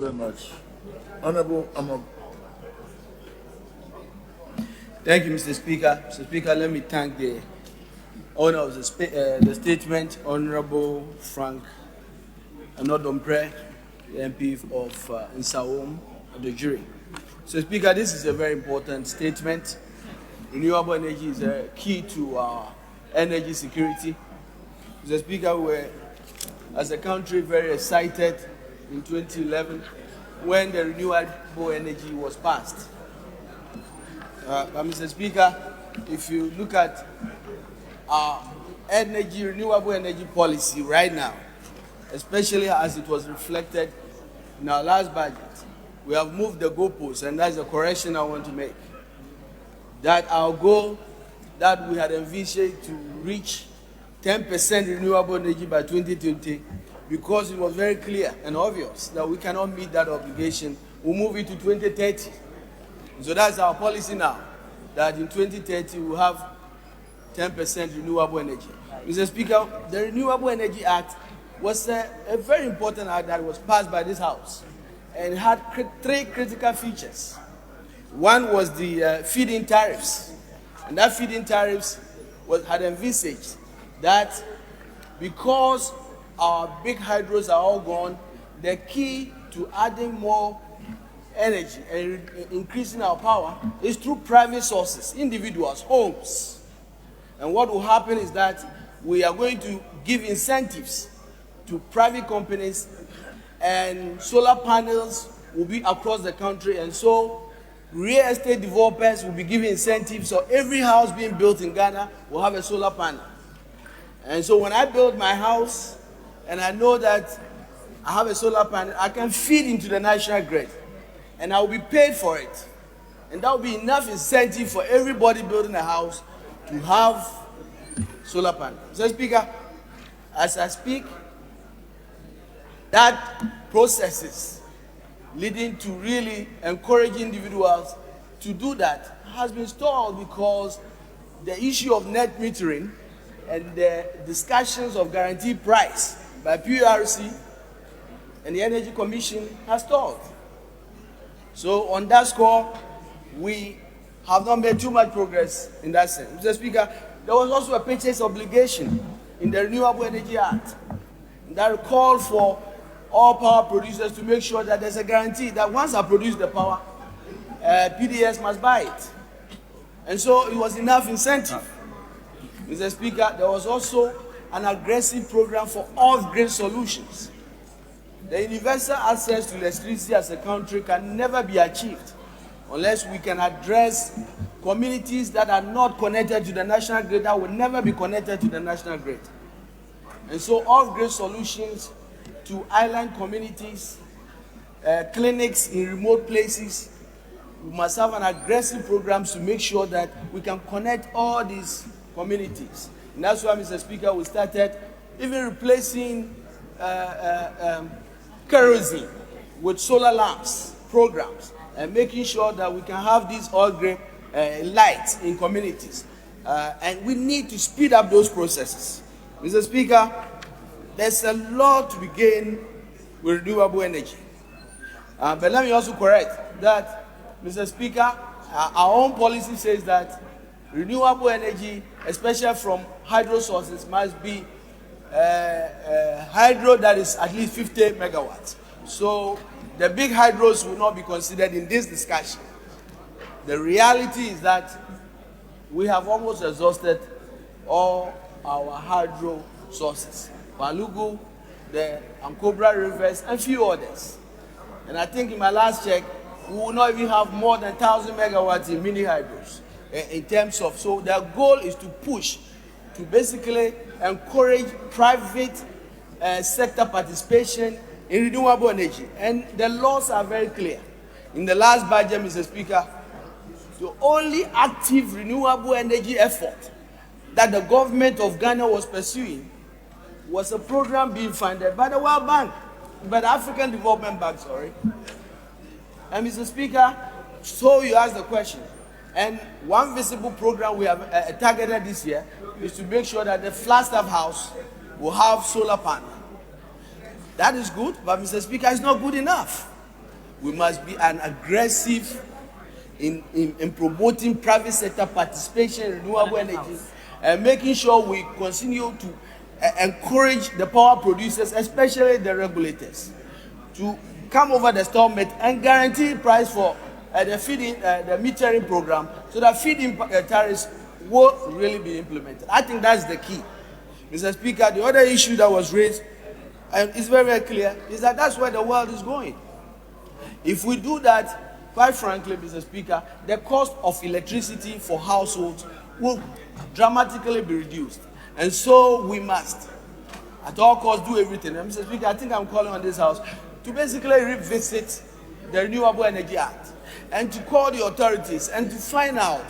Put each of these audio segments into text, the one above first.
Very much. Honorable Amon. Thank you, Mr. Speaker. Mr. Speaker, let me thank the owner of the statement, Honorable Frank Anodompre, the MP of Nsawam, of the jury. So, Speaker, this is a very important statement. Renewable energy is a key to our energy security. Mr. Speaker, we were, as a country, very excited in 2011 when the renewable energy was passed. But Mr. Speaker, if you look at our renewable energy policy right now, especially as it was reflected in our last budget, we have moved the goalposts, and that's a correction I want to make. That our goal that we had envisioned to reach 10% renewable energy by 2020, because it was very clear and obvious that we cannot meet that obligation, we'll move it to 2030. So that's our policy now, that in 2030 we'll have 10% renewable energy. Mr. Speaker, the Renewable Energy Act was a very important act that was passed by this House, and it had three critical features. One was the feed-in tariffs, and that feed-in tariffs had envisaged that because our big hydros are all gone, the key to adding more energy and increasing our power is through private sources, individuals, homes. And what will happen is that we are going to give incentives to private companies, and solar panels will be across the country, and so real estate developers will be given incentives, so every house being built in Ghana will have a solar panel. And so when I build my house, and I know that I have a solar panel, I can feed into the national grid, and I will be paid for it. And that will be enough incentive for everybody building a house to have solar panels. So, Speaker, as I speak, that processes leading to really encouraging individuals to do that has been stalled because the issue of net metering and the discussions of guaranteed price by PURC and the Energy Commission has stalled. So on that score, we have not made too much progress in that sense. Mr. Speaker, there was also a purchase obligation in the Renewable Energy Act that called for all power producers to make sure that there's a guarantee that once I produce the power, PDS must buy it. And so it was enough incentive. Mr. Speaker, there was also an aggressive program for off-grid solutions. The universal access to electricity as a country can never be achieved unless we can address communities that are not connected to the national grid, that will never be connected to the national grid. And so off-grid solutions to island communities, clinics in remote places, we must have an aggressive program to make sure that we can connect all these communities. And that's why, Mr. Speaker, we started even replacing kerosene with solar lamps programs, and making sure that we can have these all-grade lights in communities. And we need to speed up those processes. Mr. Speaker, there's a lot to be gained with renewable energy. But let me also correct that, Mr. Speaker, our own policy says that renewable energy, especially from hydro sources, must be hydro that is at least 50 megawatts. So the big hydros will not be considered in this discussion. The reality is that we have almost exhausted all our hydro sources. Palugu, the Ankobra rivers, and few others. And I think in my last check, we will not even have more than 1,000 megawatts in mini hydros. In terms of, so their goal is to push to basically encourage private sector participation in renewable energy. And the laws are very clear. In the last budget, Mr. Speaker, the only active renewable energy effort that the government of Ghana was pursuing was a program being funded by the World Bank, by the African Development Bank, sorry. And Mr. Speaker, so you asked the question, and one visible program we have targeted this year is to make sure that the Flagstaff House will have solar panel. That is good, but Mr. Speaker, it's not good enough. We must be an aggressive in promoting private sector participation in renewable energy and making sure we continue to encourage the power producers, especially the regulators, to come over the stomach and guarantee price for the feeding, the metering program, so that feeding tariffs will really be implemented. I think that's the key. Mr. Speaker, the other issue that was raised, and it's very, very clear, is that that's where the world is going. If we do that, quite frankly, Mr. Speaker, the cost of electricity for households will dramatically be reduced. And so we must, at all costs, do everything. And Mr. Speaker, I think I'm calling on this House to basically revisit the Renewable Energy Act and to call the authorities and to find out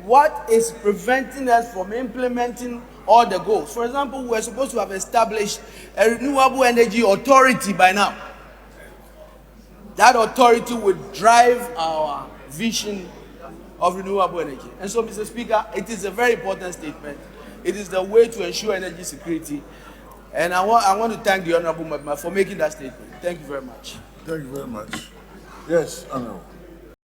what is preventing us from implementing all the goals. For example, we're supposed to have established a renewable energy authority by now. That authority would drive our vision of renewable energy. And so, Mr. Speaker, it is a very important statement. It is the way to ensure energy security. And I want to thank the Honorable Member for making that statement. Thank you very much. Thank you very much. Yes, Honorable.